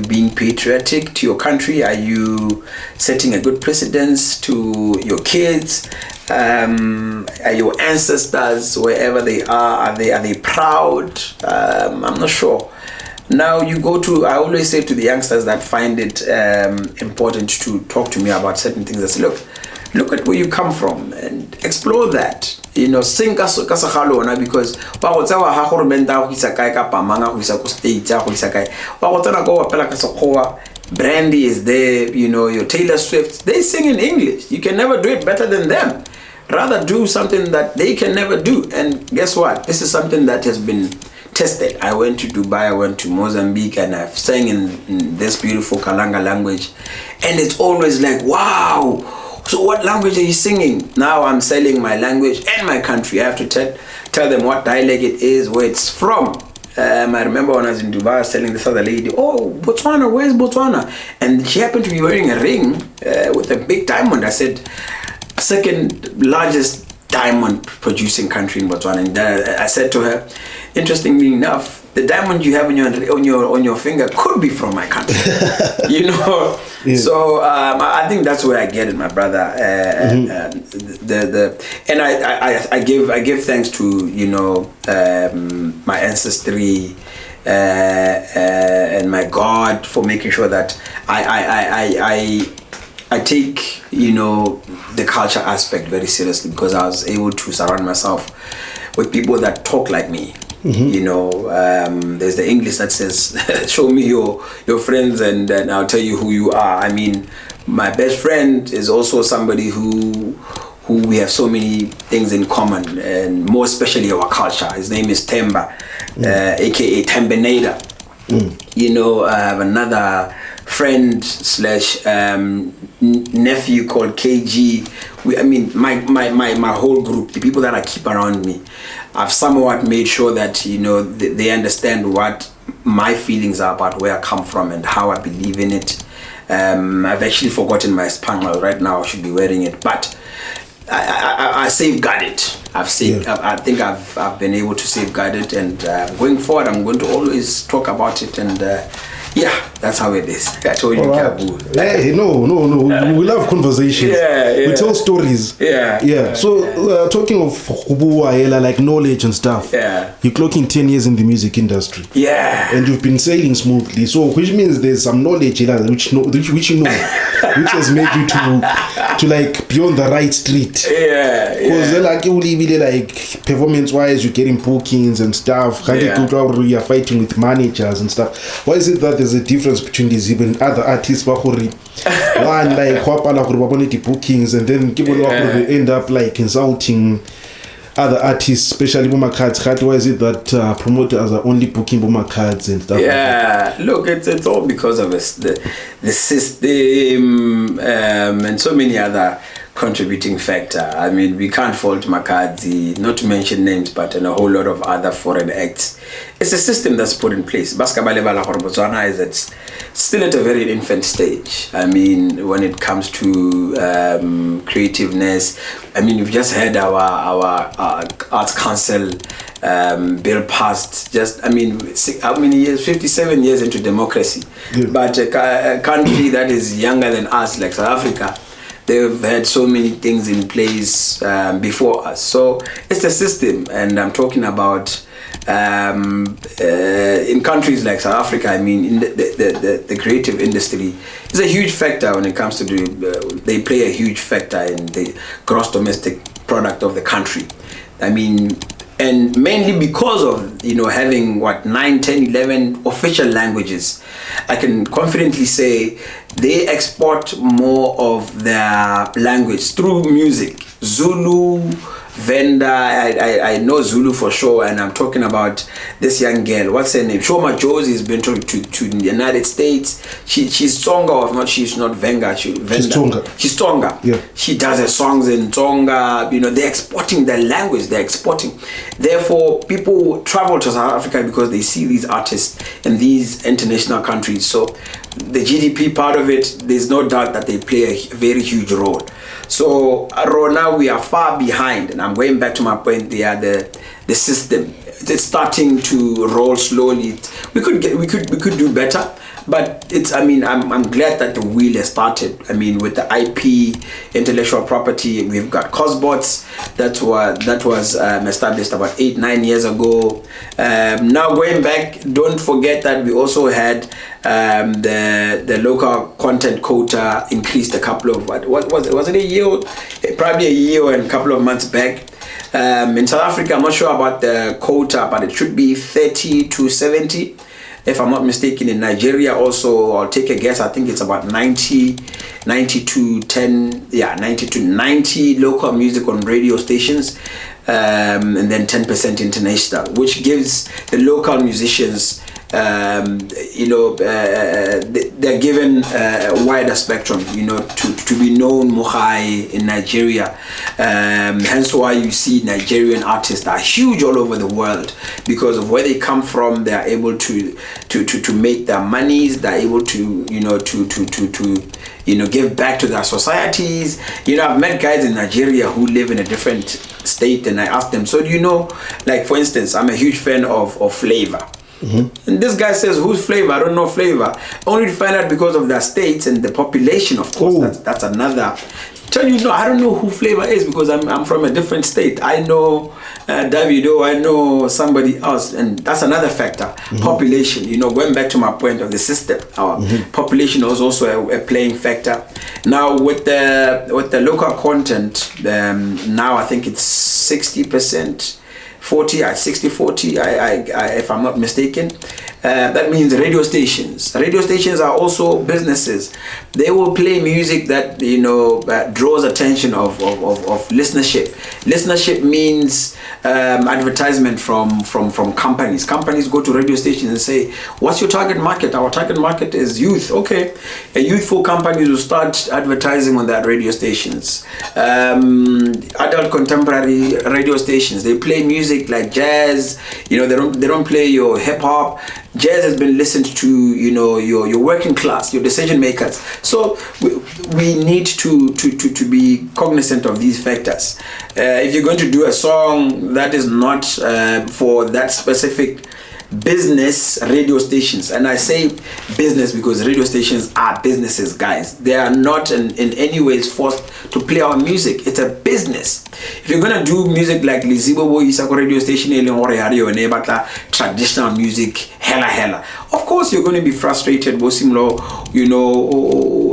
being patriotic to your country? Are you setting a good precedence to your kids? Are your ancestors, wherever they are they proud? I'm not sure. Now I always say to the youngsters that find it important to talk to me about certain things, I say, look at where you come from and explore that. Sing kasagalona because Brandy is there, your Taylor Swift, they sing in English. You can never do it better than them. Rather do something that they can never do. And guess what? This is something that has been tested. I went to Dubai, I went to Mozambique, and I've sang in this beautiful Kalanga language. And it's always like, wow, so what language are you singing? Now I'm selling my language and my country. I have to tell them what dialect it is, where it's from. I remember when I was in Dubai, I was telling this other lady, oh, Botswana, where's Botswana? And she happened to be wearing a ring with a big diamond. I said, second largest diamond producing country in Botswana. And I said to her, interestingly enough, the diamond you have on your finger could be from my country. Yeah. So I think that's where I get it, my brother. And I give thanks to my ancestry and my God for making sure that I take the culture aspect very seriously because I was able to surround myself with people that talk like me. There's the English that says show me your friends and I'll tell you who you are. I mean, my best friend is also somebody who we have so many things in common, and more especially our culture. His name is Temba, aka Tembenator. I have another friend / nephew called KG. My whole group, the people that I keep around me, I've somewhat made sure that they understand what my feelings are about where I come from and how I believe in it. I've actually forgotten my spangle right now. I should be wearing it, but I safeguard it. I think I've been able to safeguard it, and going forward, I'm going to always talk about it and Yeah, that's how it is. I told you, Kabu. Hey, no. We love conversations. We tell stories. So, talking of Hubuwa, like knowledge and stuff, you're clocking 10 years in the music industry. And you've been sailing smoothly. So, which means there's some knowledge which you know, which has made you to like be on the right street. Because like you really like performance-wise, you're getting bookings and stuff. You're fighting with managers and stuff. Why is it that there's a difference between Lizibo and other artists? One like the bookings, and then they end up like insulting other artists, especially Boma Cards. Why is it that promoters are only booking Boma Cards and stuff? Look, it's all because of the system and so many other contributing factor. I mean, we can't fault Makadzi, not to mention names, but and a whole lot of other foreign acts. It's a system that's put in place. Basketball level for Botswana is it's still at a very infant stage. I mean, when it comes to creativeness, I mean, we've just had our Arts Council bill passed. Just, I mean, how many years? 57 years into democracy. But a country that is younger than us, like South Africa, they've had so many things in place before us. So it's a system, and I'm talking about in countries like South Africa. I mean, in the creative industry is a huge factor when it comes to they play a huge factor in the gross domestic product of the country. I mean, and mainly because of having 9, 10, 11 official languages, I can confidently say they export more of their language through music. Zulu, Venda, I know Zulu for sure, and I'm talking about this young girl. What's her name? Shoma Josie has been to the United States. She's Tonga, or not? She's not Venga. She's Tonga. She's Tonga. Yeah. She does her songs in Tonga. They're exporting their language. They're exporting. Therefore, people travel to South Africa because they see these artists in these international countries. So the GDP part of it, there's no doubt that they play a very huge role. So now we are far behind, and I'm going back to my point there. The system, it's starting to roll slowly. We could do better, but it's. I mean, I'm glad that the wheel has started. I mean, with the IP, intellectual property, we've got COSBOTS that was established about 8-9 years ago. Now going back, don't forget that we also had the local content quota increased a couple of what was it a year, probably a year and a couple of months back. In South Africa, I'm not sure about the quota, but it should be 30 to 70. If I'm not mistaken, in Nigeria also, I'll take a guess, I think it's about 90 to 90 local music on radio stations, and then 10% international, which gives the local musicians they're given a wider spectrum, to be known more high in Nigeria. Hence why you see Nigerian artists are huge all over the world because of where they come from. They are able to make their monies. They're able to give back to their societies. I've met guys in Nigeria who live in a different state, and I ask them, so like for instance, I'm a huge fan of Flavor. And this guy says, who's Flavor? I don't know Flavor. Only to find out because of their states and the population, of course. That's another. I don't know who Flavor is because I'm from a different state. I know Davido, I know somebody else, and that's another factor. Population, going back to my point of the system, our population is also a playing factor. Now with the local content, now I think it's 60%. 60-40, if I'm not mistaken. That means radio stations. Radio stations are also businesses. They will play music that draws attention of listenership. Listenership means advertisement from companies. Companies go to radio stations and say, "What's your target market?" Our target market is youth. Okay, a youthful companies will start advertising on that radio stations. Adult contemporary radio stations, they play music like jazz. They don't play your hip hop. Jazz has been listened to, your working class, your decision makers. So we need to be cognizant of these factors. If you're going to do a song that is not for that specific business radio stations, and I say business because radio stations are businesses, guys. They are not in any ways forced to play our music. It's a business. If you're gonna do music like Lizibo Isako radio station or traditional music, hella, of course you're going to be frustrated,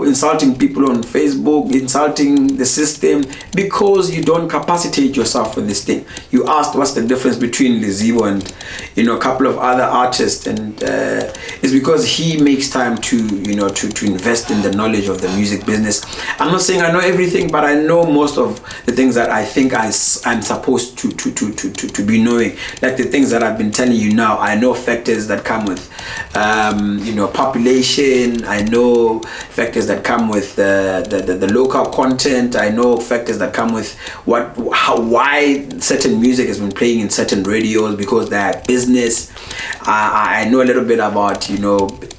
insulting people on Facebook, insulting the system, because you don't capacitate yourself for this thing. You asked what's the difference between Lizibo and a couple of other artists, and it's because he makes time to invest in the knowledge of the music business. I'm not saying I know everything, but I know most of the things that I think I'm supposed to be knowing. Like the things that I've been telling you now, I know factors that come with population. I know factors that come with the local content. I know factors that come with why certain music has been playing in certain radios, because they're business. I know a little bit about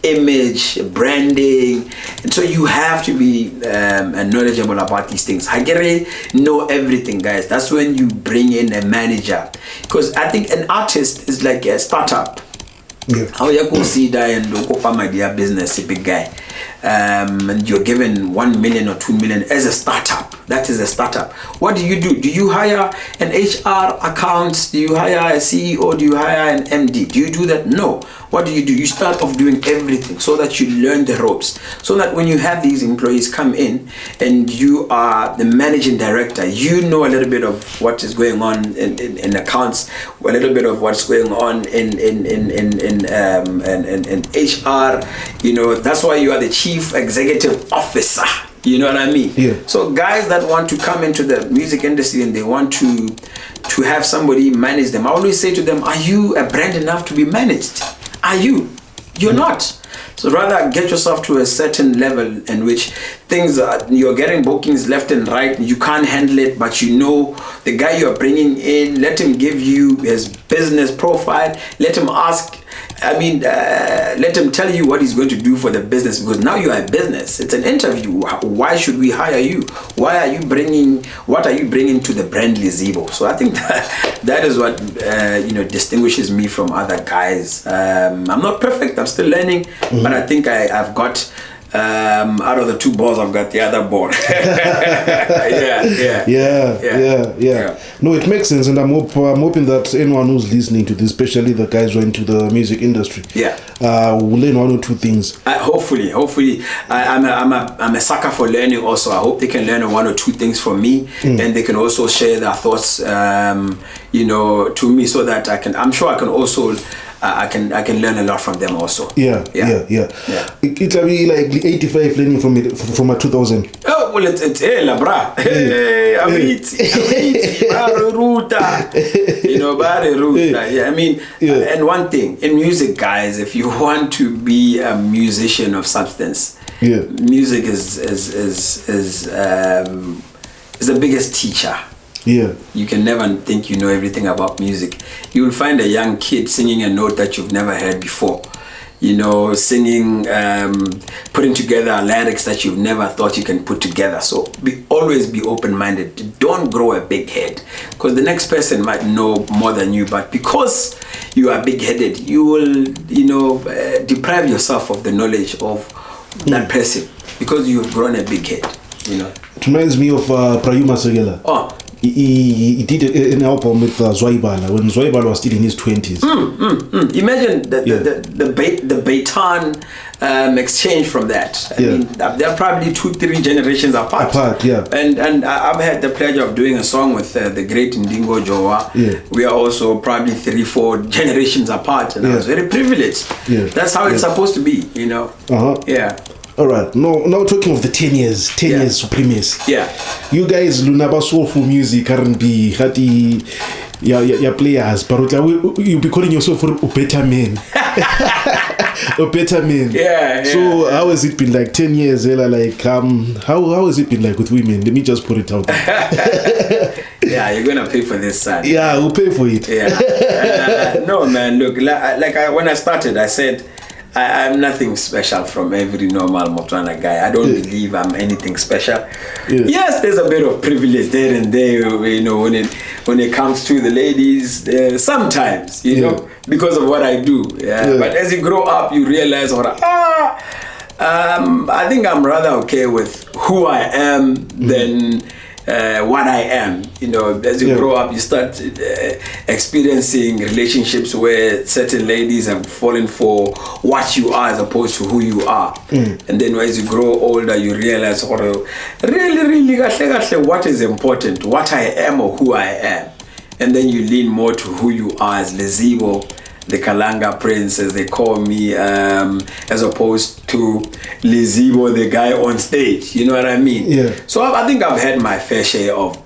image, branding, and so you have to be knowledgeable about these things. I know everything, guys. That's when you bring in a manager, because I think an artist is like a startup. Yeah. How you go see that and go for my dear business, a big guy, and you're given 1 million or 2 million as a startup. That is a startup. What do? Do you hire an HR account? Do you hire a CEO? Do you hire an MD? Do you do that? No. What do? You start off doing everything so that you learn the ropes, so that when you have these employees come in and you are the managing director, you know a little bit of what is going on in accounts, a little bit of what's going on in HR. That's why you are the chief executive officer. You know what I mean? Yeah. So guys that want to come into the music industry and they want to have somebody manage them, I always say to them, are you a brand enough to be managed? Are you? You're not. So rather get yourself to a certain level in which you're getting bookings left and right. You can't handle it, but the guy you're bringing in, let him give you his business profile. Let him let him tell you what he's going to do for the business, because now you are a business. It's an interview. Why should we hire you? What are you bringing to the brand Lizibo? So I think that is what distinguishes me from other guys. I'm not perfect. I'm still learning, but I think I've got out of the two balls, I've got the other ball. Yeah. No, it makes sense, and I'm hoping that anyone who's listening to this, especially the guys who are into the music industry, will learn one or two things. Hopefully, I'm a sucker for learning. Also, I hope they can learn one or two things from me, and they can also share their thoughts, to me, so that I'm sure I can also. I can learn a lot from them also. Yeah. It'll be like 85 learning from a 2000. Oh well, it's labra. Hey, ruta. Yeah, I mean, and one thing in music, guys, if you want to be a musician of substance, music is the biggest teacher. Yeah. You can never think you know everything about music. You will find a young kid singing a note that you've never heard before. Singing, putting together lyrics that you've never thought you can put together. So always be open-minded. Don't grow a big head, because the next person might know more than you, but because you are big-headed, you will, deprive yourself of the knowledge of that person, because you've grown a big head. It reminds me of Prayuma Sogela. Oh. He did an album with Zwaibala when Zwaibala was still in his 20s. Imagine the baton exchange from that. I mean, they're probably 2-3 generations apart. And I've had the pleasure of doing a song with the great Ndingo Jowa. We are also probably 3-4 generations apart, and I was very privileged. That's how it's supposed to be, All right. Now talking of the 10 years supremacy. You guys, Lunaba soulful music, R&B, hati, players, but you be calling yourself a better man. A better man. So how has it been like 10 years? Like how has it been like with women? Let me just put it out there. You're gonna pay for this, son. We'll pay for it. No, man. Look, when I started, I said, I'm nothing special from every normal Botswana guy. I don't believe I'm anything special. Yes, there's a bit of privilege there and there, when it comes to the ladies, sometimes, know, because of what I do. But as you grow up, you realize, I think I'm rather okay with who I am than what I am. As you grow up, you start experiencing relationships where certain ladies have fallen for what you are as opposed to who you are. And then as you grow older, you realize, really, what is important, what I am or who I am. And then you lean more to who you are as Lizibo, the Kalanga Prince, as they call me, as opposed to Lizibo, the guy on stage. You know what I mean? Yeah. So I think I've had my fair share of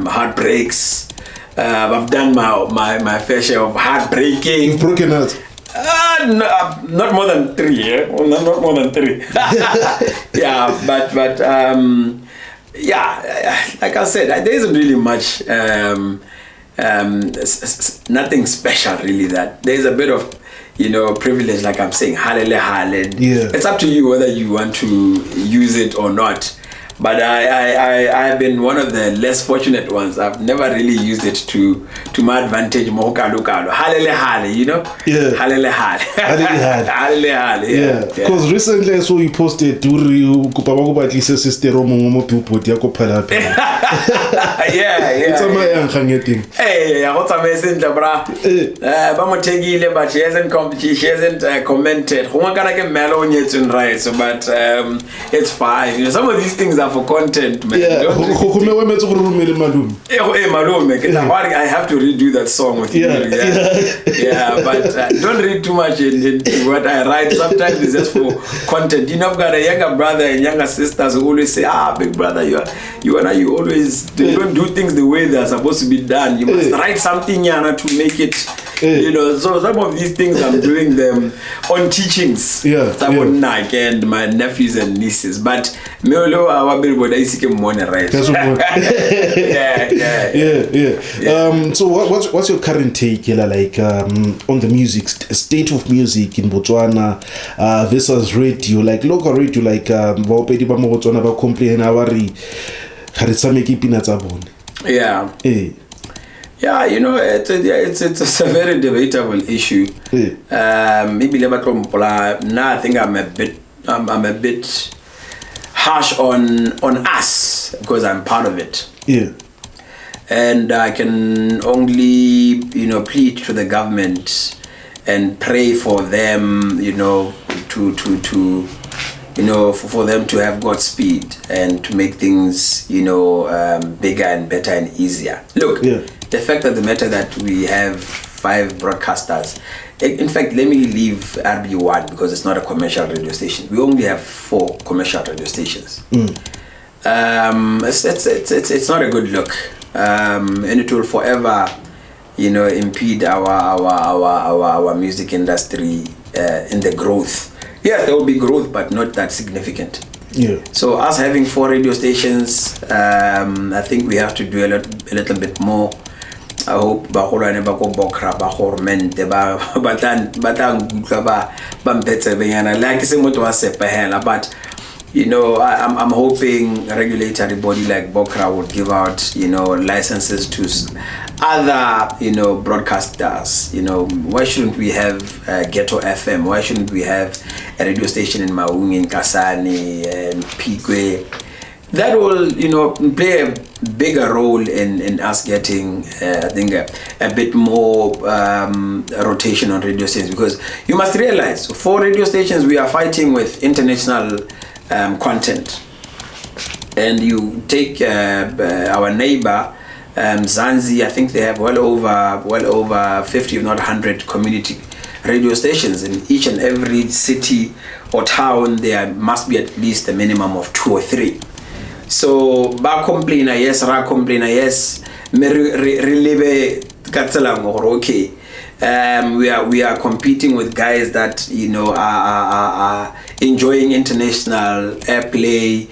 heartbreaks. I've done my fair share of heartbreaking. You've broken out. Not more than 3. Not more than 3. Yeah, but like I said, there isn't really much. Nothing special really. That there's a bit of privilege, like I'm saying, it's up to you whether you want to use it or not. But I've been one of the less fortunate ones. I've never really used it to my advantage. Yeah. Because recently I saw you posted it's a my thing. But she hasn't commented. But it's fine. Some of these things are for content, man. I have to redo that song with you. But don't read too much into what I write. Sometimes it's just for content. I've got a younger brother and younger sisters who always say, big brother, you don't do things the way they're supposed to be done. You must write something to make it. So some of these things I'm doing them on teachings. And my nephews and nieces. But so what's your current take, on the music, state of music in Botswana versus radio, like local radio, like Botswana ba complain it's a very debatable issue. Maybe now I think I'm a bit harsh on us because I'm part of it. And I can only plead to the government and pray for them, for them to have Godspeed and to make things bigger and better and easier. Look, the fact of the matter that we have 5 broadcasters. In fact, let me leave RB1 because it's not a commercial radio station. We only have 4 commercial radio stations. It's not a good look, and it will forever, impede our music industry in the growth. Yes, there will be growth, but not that significant. So us having 4 radio stations, I think we have to do a little bit more. I hope but I'm hoping a regulatory body like Bokra would give out licenses to other broadcasters. Why shouldn't we have Ghetto FM? Why shouldn't we have a radio station in Maung, in Kasane and Pigwe? That will play a bigger role in us getting I think a bit more rotation on radio stations, because you must realize 4 radio stations we are fighting with international content. And you take our neighbor Zanzi, I think they have well over 50 if not 100 community radio stations. In each and every city or town there must be at least a minimum of 2 or 3. So ba complainer yes, ra complainer yes, me relive katselang or okay. We are competing with guys that are enjoying international airplay.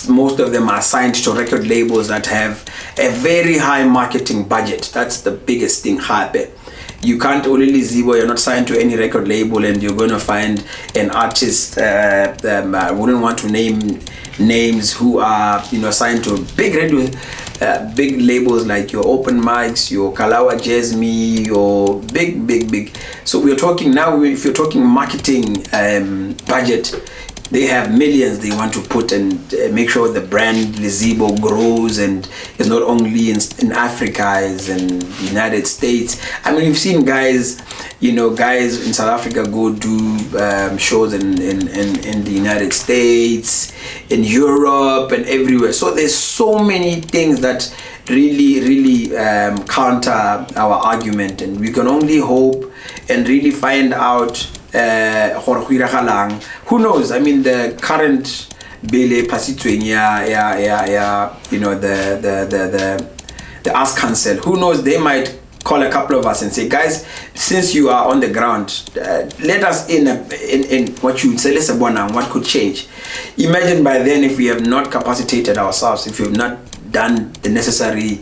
Most of them are signed to record labels that have a very high marketing budget. That's the biggest thing happen. You can't only Lizibo, you're not signed to any record label, and you're going to find an artist, I wouldn't want to name names, who are, you know, signed to big radio, big labels like your Open Mics, your Kalawa Jasmine, your big. So we're talking now, if you're talking marketing budget, they have millions they want to put and make sure the brand Lizibo grows and is not only in Africa, is in the United States. I mean, we've seen guys in South Africa go do shows in the United States, in Europe, and everywhere. So there's so many things that really counter our argument, and we can only hope and really find out who knows. I mean, the current Bele Pasitwing, you know, the Arts Council, who knows, they might call a couple of us and say, guys, since you are on the ground, let us in what you would say, what could change. Imagine by then, if we have not capacitated ourselves, if we have not done the necessary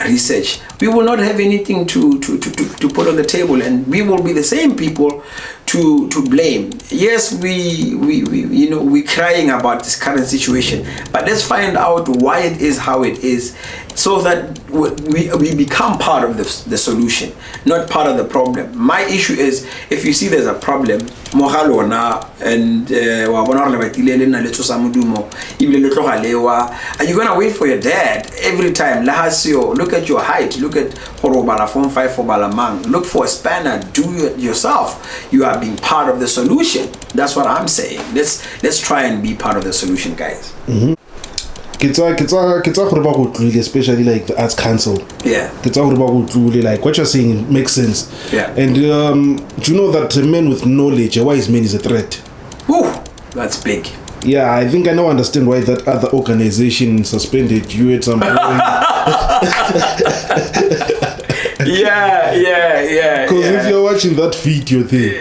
research, we will not have anything to put on the table, and we will be the same people to blame. Yes, we're crying about this current situation, but let's find out why it is how it is, so that we become part of the solution, not part of the problem. My issue is, if you see there's a problem, and are you gonna wait for your dad every time? Look at your height, look at look for a spanner, do it yourself. You are being part of the solution. That's what I'm saying. Let's try and be part of the solution, guys. Mm-hmm. Especially like the Arts Council. Yeah. Like what you're saying makes sense. Yeah. And do you know that a man with knowledge, a wise man, is a threat? Ooh, that's big. Yeah, I think I now understand why that other organization suspended you at some point. Yeah. Because if you're watching that video thing,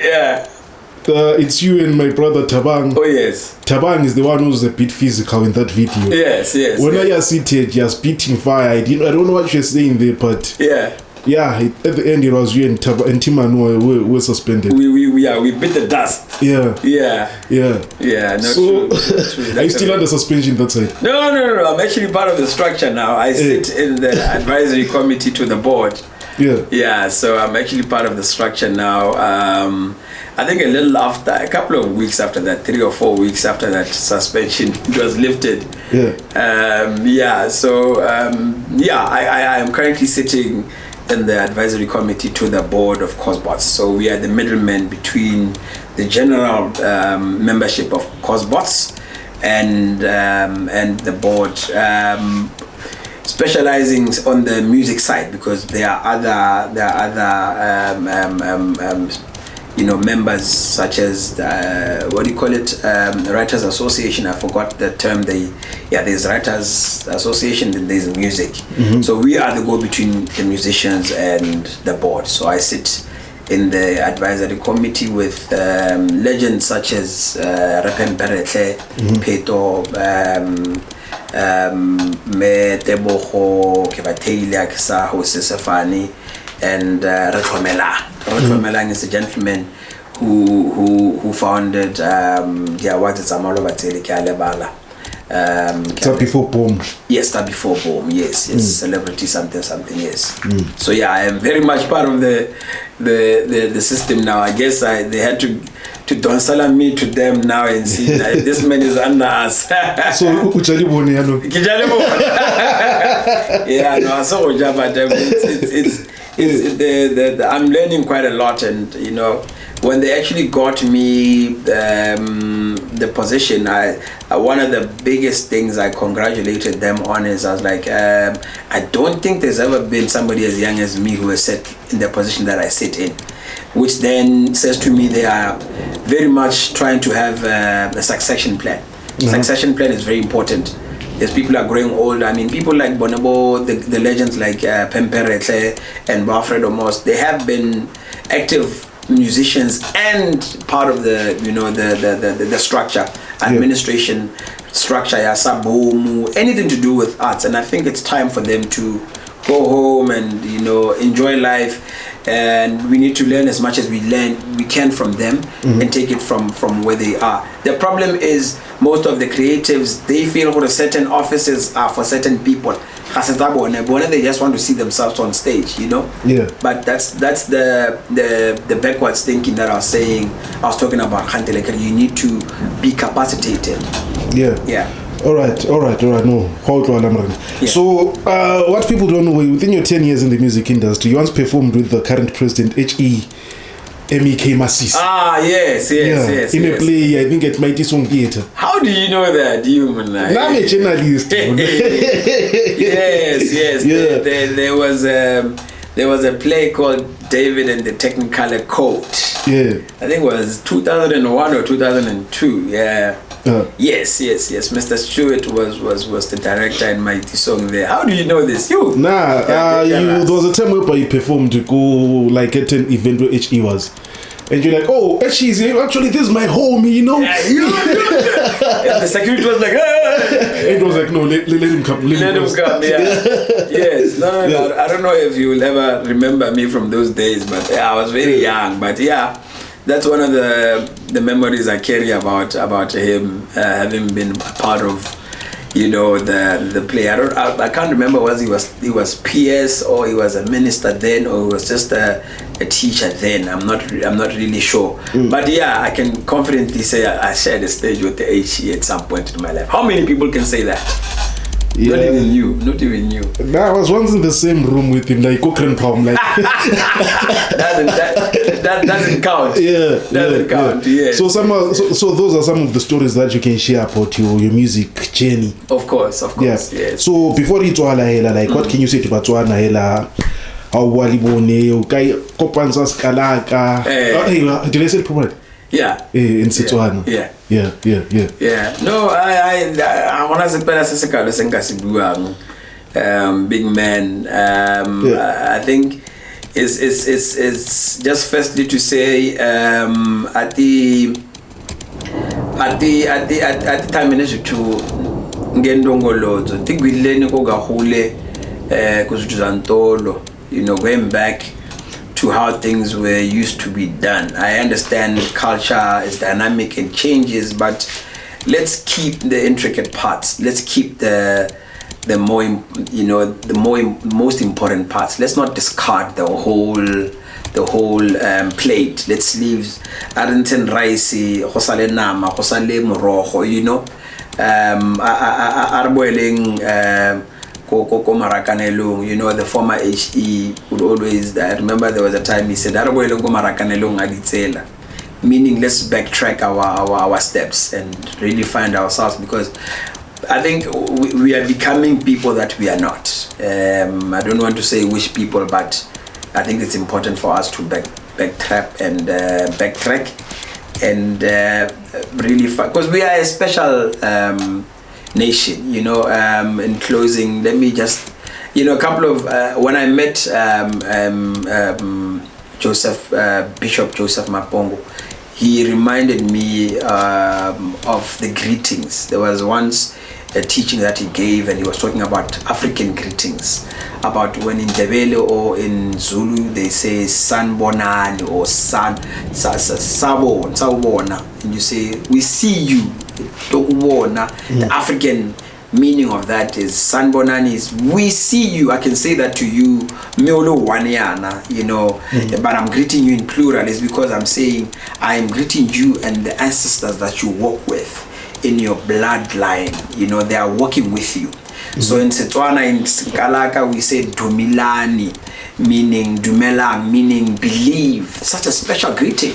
it's you and my brother Tabang. Oh yes. Tabang is the one who's a bit physical in that video. Yes. When I are seated, you're spitting fire. I don't know what you're saying there, but yeah, at the end it was you and Timanu were suspended. We bit the dust. Yeah. So, are you still under suspension that side? No. I'm actually part of the structure now. I sit in the advisory committee to the board. Yeah. So I'm actually part of the structure now. I think a couple of weeks after that, 3 or 4 weeks after that suspension was lifted. I am currently sitting in the advisory committee to the board of Cosbots. So we are the middlemen between the general membership of Cosbots and the board, specializing on the music side, because there are other members such as Writers Association. I forgot the term. There's Writers Association, then there's music. Mm-hmm. So we are the go-between the musicians and the board. So I sit in the advisory committee with legends such as Repen Beretle, Peto, Me Teboho, Kevateilia, Kisaho, Sesefani, and Retomela. Retomela is a gentleman who founded Amalo Bateli Kalebala. Before Boom. Yes, before Boom. Yes. Celebrity something. Yes. So I am very much part of the system now. I guess they had to don't salam me to them now and see that this man is under us. So Kujaliboni, but I'm learning quite a lot, and when they actually got me the position, one of the biggest things I congratulated them on is I was like, I don't think there's ever been somebody as young as me who has sat in the position that I sit in, which then says to me they are very much trying to have a succession plan. Mm-hmm. Succession plan is very important. As people are growing old, I mean, people like Bonobo, the legends like Pemperetle and Alfredo Moss, they have been active musicians and part of the structure, administration structure, sabomu, anything to do with arts. And I think it's time for them to go home and enjoy life and we need to learn as much as we can from them, and take it from where they are. The problem is most of the creatives, they feel for certain offices are for certain people. They just want to see themselves on stage, you know. Yeah. But that's the backwards thinking that I was talking about. You need to be capacitated. Yeah. Yeah. All right. No. Yeah. So, what people don't know, within your 10 years in the music industry, you once performed with the current president, H.E.M.E.K. Masisi. Ah, yes. In a play, I think at Mighty Song Theatre. How do you know that, human? I'm a journalist. Yes. Yeah. There was a play called David and the Technicolor Coat. Yeah. I think it was 2001 or 2002. Yeah. Yes. Mr. Stewart was the director in Mighty Song there. How do you know this? You? There was a time where you performed to go like at an event where HE was. And you're like, oh, HE's actually, this is my home, you know? Yeah, and the security was like, It was like, no, let him come. Let him come, yeah. Yes. No. I don't know if you will ever remember me from those days, but I was very young. But yeah, that's one of the memories I carry about him, having been a part of, you know, the play. I can't remember whether he was PS or he was a minister then, or he was just a teacher then. I'm not really sure. But yeah, I can confidently say I shared a stage with the HE at some point in my life. How many people can say that? Yeah. Not even you. I was once in the same room with him, like Cochrane Palm, like that doesn't count. Yeah, doesn't count. Yeah. So so those are some of the stories that you can share about your music journey. Of course. Yeah. Yes. So before you hela, like what can you say to Botswana hela? How walibone okay kopanza skalaka? Did I say it properly? Yeah. In Setswana. Yeah. No, I want to say big man. I think it's just firstly to say at the time in to ngendongolozo. I think we learn ko gahule kuzutuzantolo. You know, going back to how things were used to be done. I understand culture is dynamic and changes, but let's keep the intricate parts. Let's keep the most important parts. Let's not discard the whole plate. Let's leave Arlington rice, hosale nama, hosale moroho, you know, arboiling you know, the former HE would always, I remember there was a time he said, meaning let's backtrack our steps and really find ourselves, because I think we are becoming people that we are not. I don't want to say which people, but I think it's important for us to backtrack and really because we are a special nation, you know. In closing, let me just, you know, a couple of when I met Bishop Joseph Mapongo, he reminded me of the greetings. There was once a teaching that he gave, and he was talking about African greetings, about when in Ndebele or in Zulu they say sanbonani or sawubona, and you say we see you. The African meaning of that is sanbonani is we see you. I can say that to you, miolo waniana, you know, but I'm greeting you in plural is because I'm saying I am greeting you and the ancestors that you walk with in your bloodline. You know, they are walking with you. So in Setswana, in Nkalaka, we say dumilani, meaning dumelang, meaning believe. Such a special greeting.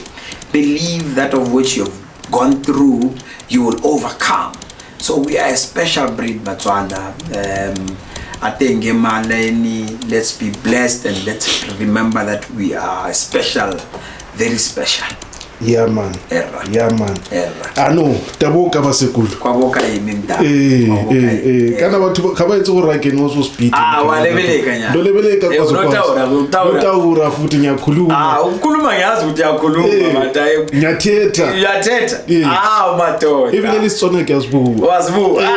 Believe that of which you've gone through, you will overcome. So we are a special breed, Botswana. I think let's be blessed and let's remember that we are special, very special. Yeah man. Error. Yeah man. Error. No, taboka basekulu. Kwaboka imimda. Kana batho kaba itse gore ke no so speed. Wa lebeleka nya. Do lebeleka kwa so. Utaura futhi ngiyakhuluma. Ukhuluma ngiyazi ukuthi uyakhuluma mataye. Ngiyathetha. Madoda. Even lesitsona ke asibuka. Wasibuka.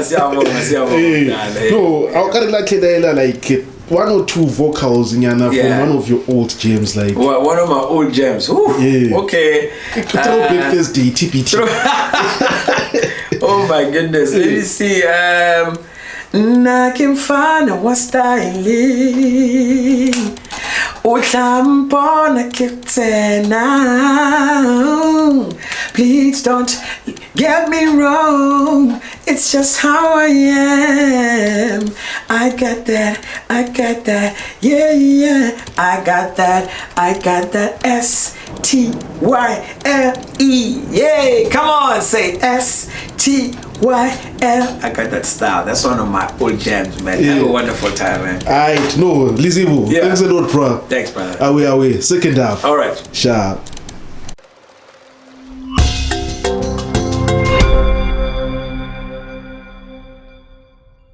Siyabonga. No, awukari la khedela like one or two vocals in from one of your old gems, like one of my old gems. Ooh, yeah. Okay. Big Thursday, TPT. Oh my goodness. Let me see. Nakimfana wastyling Utlampona kiptena. Please don't get me wrong, it's just how I am. I got that, yeah, yeah. I got that S-T-Y-L-E. Yeah, come on, say S-T-Y-L. I got that style. That's one of my old jams, man. Yeah. Have a wonderful time, man. Alright, no, Lizibo. Yeah. Thanks a lot, bro. Thanks, brother. Away. Second half. Alright. Sharp.